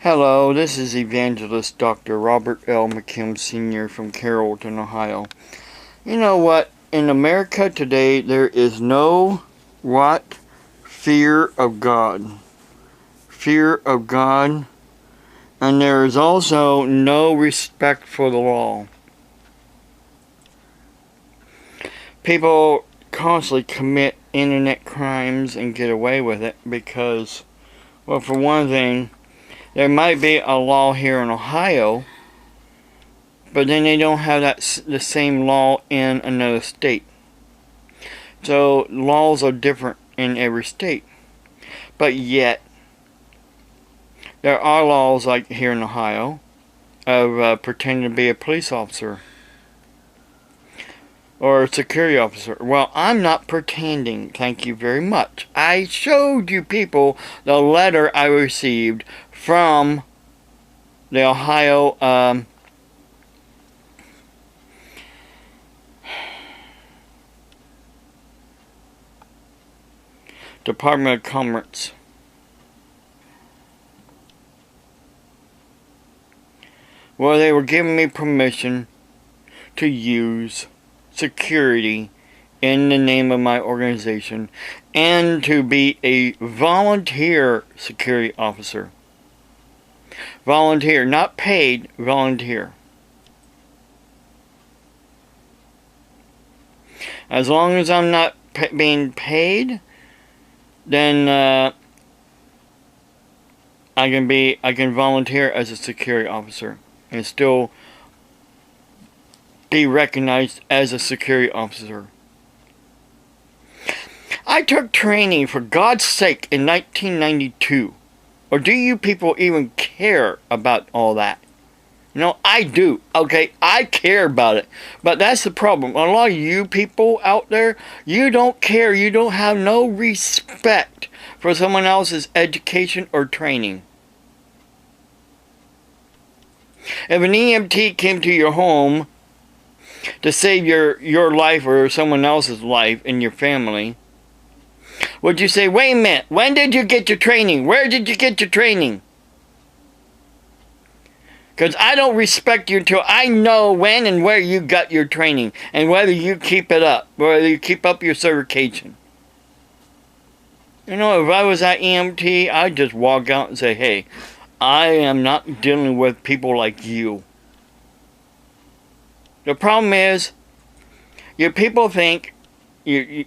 Hello, this is Evangelist Dr. Robert L. McKim Sr. from Carrollton, Ohio. You know what? In America today, there is no fear of God. Fear of God. And there is also no respect for the law. People constantly commit internet crimes and get away with it because, well, for one thing, there might be a law here in Ohio, but then they don't have the same law in another state. So laws are different in every state. But yet, there are laws like here in Ohio of pretending to be a police officer or a security officer. Well, I'm not pretending, thank you very much. I showed you people the letter I received from the Ohio Department of Commerce. Well, they were giving me permission to use security in the name of my organization and to be a volunteer security officer. Volunteer, not paid, volunteer. As long as I'm not being paid, then I can volunteer as a security officer and still be recognized as a security officer. I took training, for God's sake, in 1992. Or do you people even care about all that? You know, I do. Okay, I care about it. But that's the problem. A lot of you people out there, you don't care. You don't have no respect for someone else's education or training. If an EMT came to your home to save your life or someone else's life in your family, would you say, wait a minute, when did you get your training? Where did you get your training? Because I don't respect you until I know when and where you got your training and whether you keep it up, whether you keep up your certification. You know, if I was at EMT, I'd just walk out and say, hey, I am not dealing with people like you. The problem is, your people think, you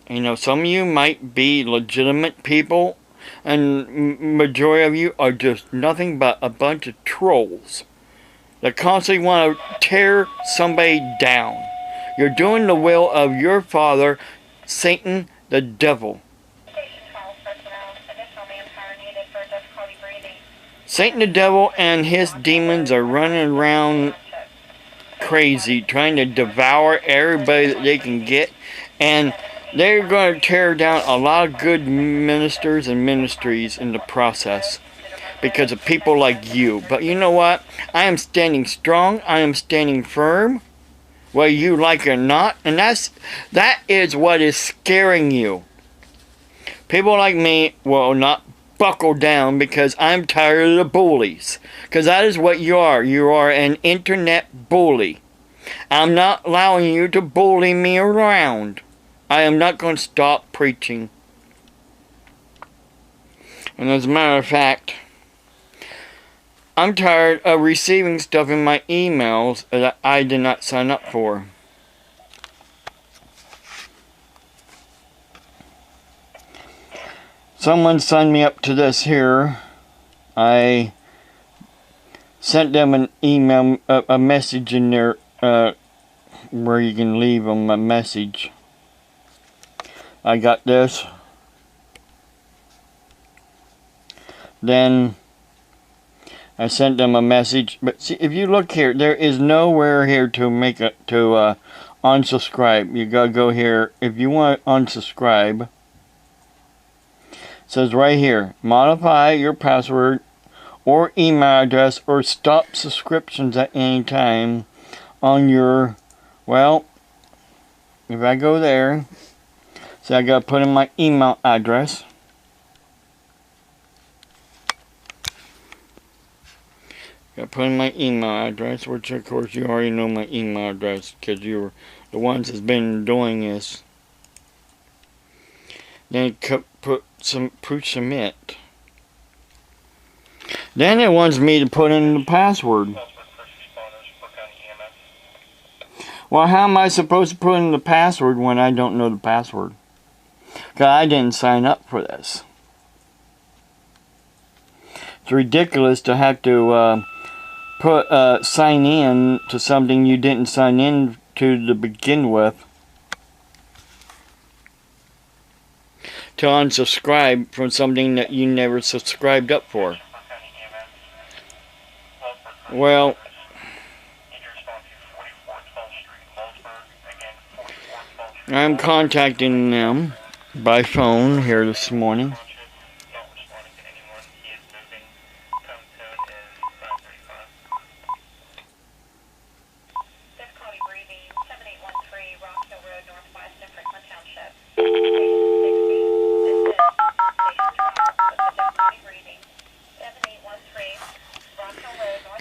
know, some of you might be legitimate people, and majority of you are just nothing but a bunch of trolls that constantly want to tear somebody down. You're doing the will of your father, Satan the devil. Satan the devil and his demons are running around crazy, trying to devour everybody that they can get, and they're going to tear down a lot of good ministers and ministries in the process because of people like you. But you know what? I am standing strong. I am standing firm, whether you like it or not. And that is what is scaring you. People like me will not buckle down because I'm tired of the bullies. Because that is what you are. You are an internet bully. I'm not allowing you to bully me around. I am not going to stop preaching. And as a matter of fact, I'm tired of receiving stuff in my emails that I did not sign up for. Someone signed me up to this here. I sent them an email, a message in there where you can leave them a message. I got this. Then I sent them a message. But see, if you look here, there is nowhere here to make it to unsubscribe. You gotta go here. If you want to unsubscribe, it says right here, modify your password or email address or stop subscriptions at any time on your, well, if I go there, so I gotta put in my email address. Got to put in my email address, which of course you already know my email address because you were the ones that's been doing this. Then push submit. Then it wants me to put in the password. Well, how am I supposed to put in the password when I don't know the password? Because I didn't sign up for this. It's ridiculous to have to sign in to something you didn't sign in to begin with. To unsubscribe from something that you never subscribed up for. Well, I'm contacting them by phone here this morning.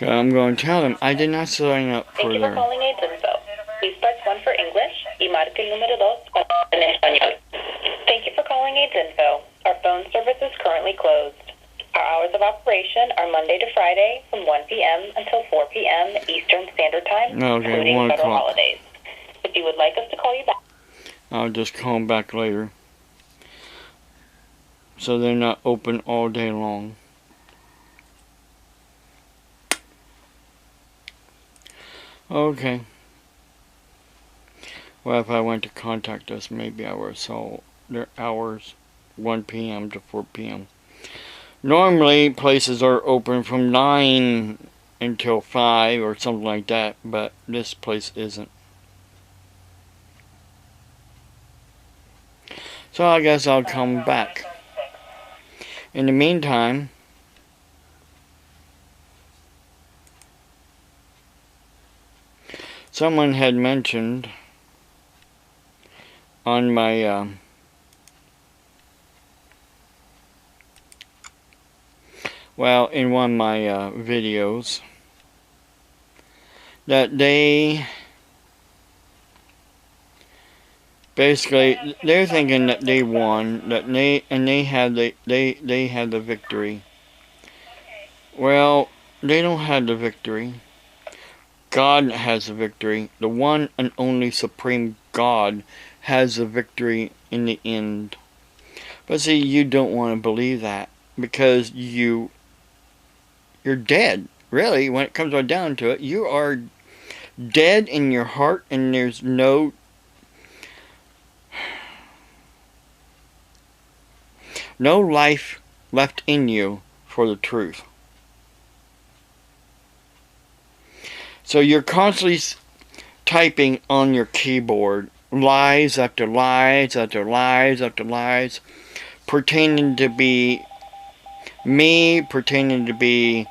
I'm going to tell them I did not sign up for Thank you for calling AIDS Info. Please press 1 for English y marque el número 2 en español. Thank you for calling AIDS Info. Our phone service is currently closed. Our hours of operation are Monday to Friday from 1 p.m. until 4 p.m. Eastern Standard Time, including federal holidays. If you would like us to call you back, I'll just call them back later. So they're not open all day long. Okay. Well, if I went to contact us, maybe I would have saw their hours 1 p.m. to 4 p.m. Normally, places are open from 9 until 5 or something like that, but this place isn't. So I guess I'll come back. In the meantime, someone had mentioned on my in one of my videos that they basically they're thinking that they won, that they had the victory. Well, they don't have the victory. God has the victory. The one and only supreme God has the victory in the end. But see, you don't want to believe that because you're dead. Really, when it comes right down to it, you are dead in your heart, and there's no life left in you for the truth. So you're constantly typing on your keyboard lies after lies after lies after lies, pretending to be me, pretending to be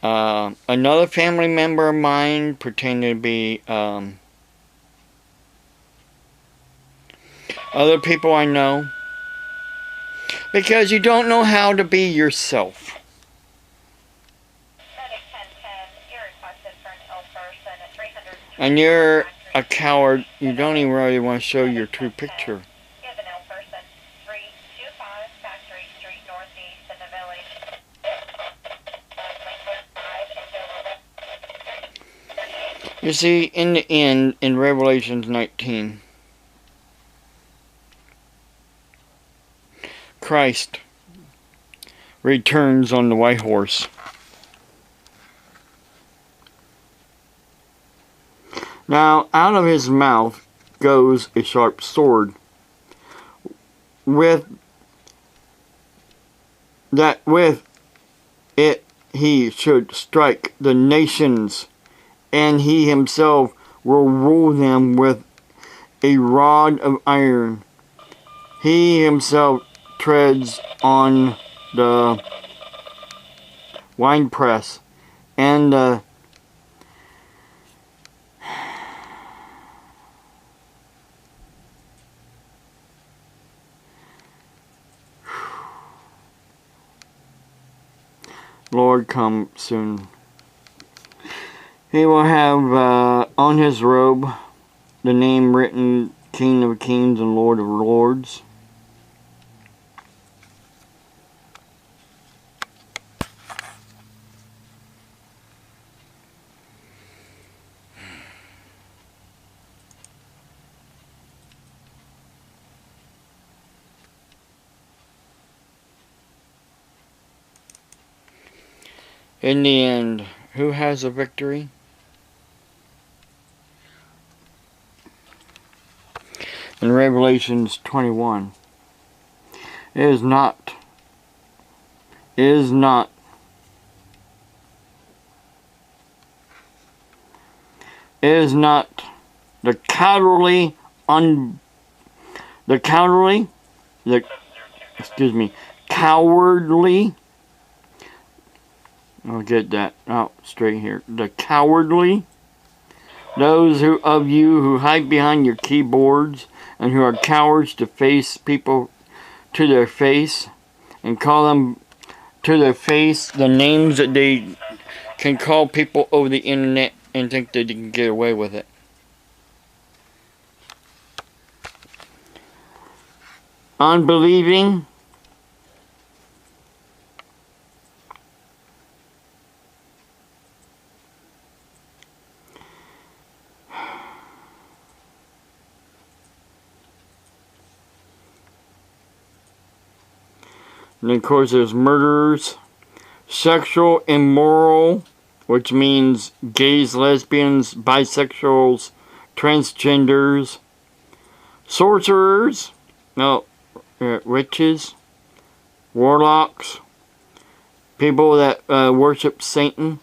another family member of mine, pretending to be other people I know, because you don't know how to be yourself. And you're a coward. You don't even really want to show your true picture. You see, in the end, in Revelation 19, Christ returns on the white horse. Now, out of his mouth goes a sharp sword. With it he should strike the nations, and he himself will rule them with a rod of iron. He himself treads on the winepress and the Lord, come soon. He will have on his robe the name written King of Kings and Lord of Lords. In the end, who has a victory? In Revelations 21, it is not the cowardly, cowardly, I'll get that out straight here. The cowardly, those of you who hide behind your keyboards and who are cowards to face people to their face and call them to their face the names that they can call people over the internet and think that they can get away with it. Unbelieving, and of course there's murderers, sexual immoral, which means gays, lesbians, bisexuals, transgenders, sorcerers, witches, warlocks, people that worship Satan,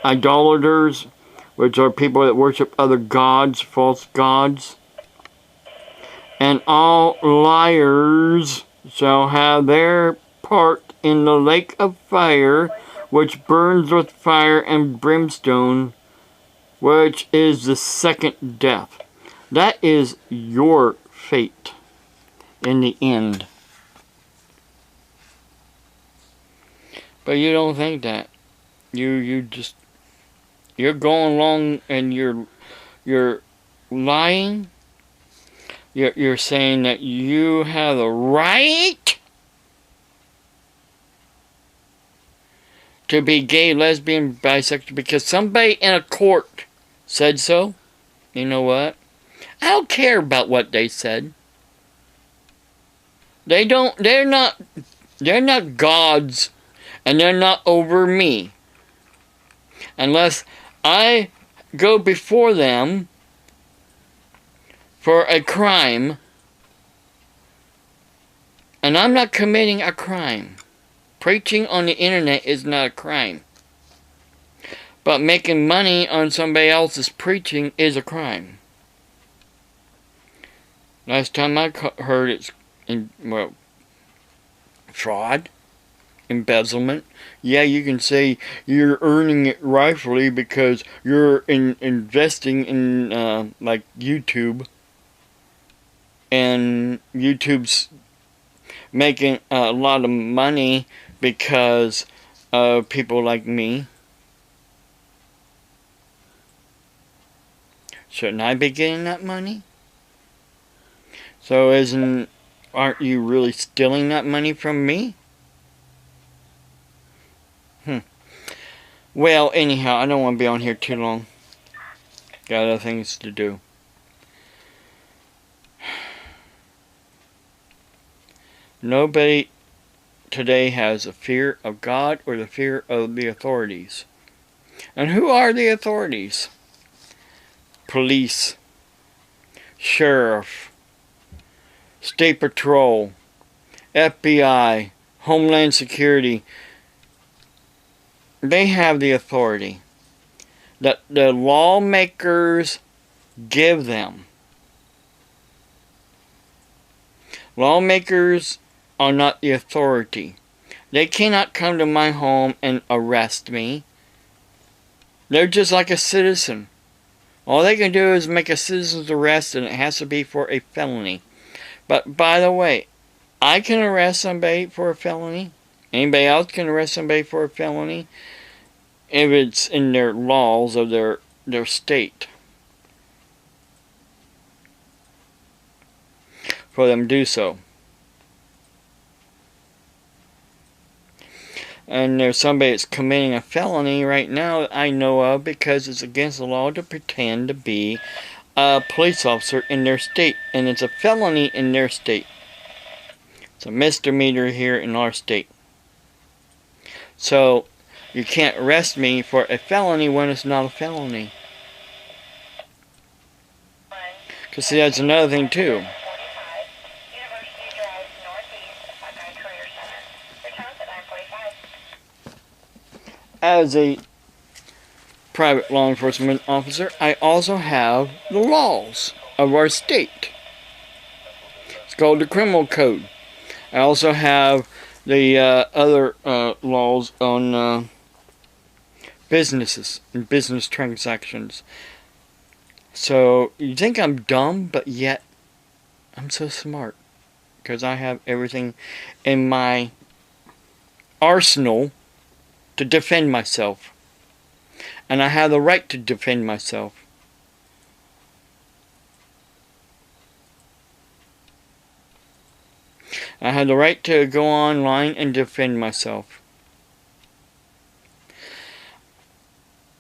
idolaters, which are people that worship other gods, false gods, and all liars shall have their part in the lake of fire, which burns with fire and brimstone, which is the second death. That is your fate in the end. But you don't think that. You're going along and you're lying. You're saying that you have the right to be gay, lesbian, bisexual because somebody in a court said so. You know what? I don't care about what they said. They're not gods, and they're not over me. Unless I go before them for a crime, and I'm not committing a crime. Preaching on the internet is not a crime. But making money on somebody else's preaching is a crime. Last time I heard it's fraud, embezzlement. Yeah, you can say you're earning it rightfully because you're investing in like YouTube. And YouTube's making a lot of money because of people like me. Shouldn't I be getting that money? So aren't you really stealing that money from me? Well, anyhow, I don't want to be on here too long. Got other things to do. Nobody today has a fear of God or the fear of the authorities. And who are the authorities? Police, sheriff, state patrol, FBI, Homeland Security. They have the authority that the lawmakers give them. Lawmakers are not the authority. They cannot come to my home and arrest me. They're just like a citizen. All they can do is make a citizen's arrest, and it has to be for a felony. But by the way, I can arrest somebody for a felony. Anybody else can arrest somebody for a felony. if it's in their laws of their state for them to do so. And there's somebody that's committing a felony right now that I know of because it's against the law to pretend to be a police officer in their state. And it's a felony in their state. It's a misdemeanor here in our state. So, you can't arrest me for a felony when it's not a felony. Because see, that's another thing too. As a private law enforcement officer, I also have the laws of our state. It's called the criminal code. I also have the other laws on businesses and business transactions. So you think I'm dumb, but yet I'm so smart because I have everything in my arsenal to defend myself. And I have the right to defend myself. I have the right to go online and defend myself.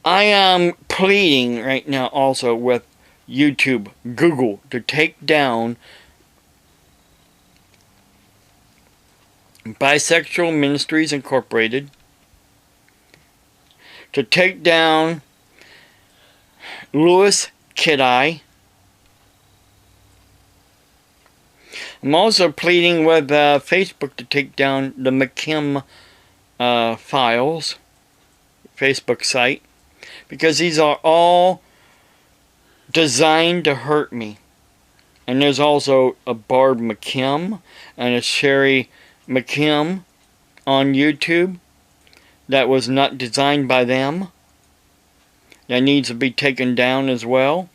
I am pleading right now also with YouTube, Google, to take down Bisexual Ministries Incorporated, to take down Louis Kidai. I'm also pleading with Facebook to take down the McKim files, Facebook site, because these are all designed to hurt me. And there's also a Barb McKim and a Sherry McKim on YouTube that was not designed by them. That needs to be taken down as well.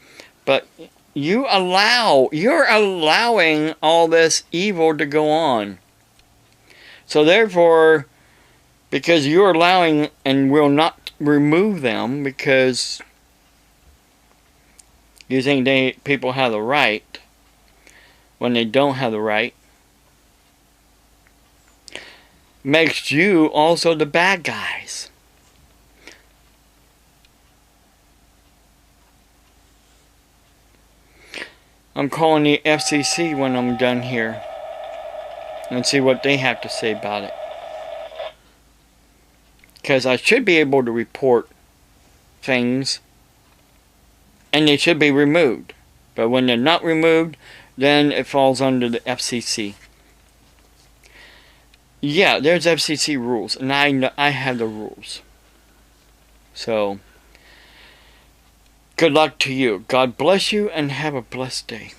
But you're allowing all this evil to go on. So therefore, because you're allowing and will not remove them because you think people have the right when they don't have the right, makes you also the bad guys. I'm calling the FCC when I'm done here and see what they have to say about it. Because I should be able to report things and they should be removed. But when they're not removed, then it falls under the FCC. Yeah, there's FCC rules, and I have the rules. So, good luck to you. God bless you, and have a blessed day.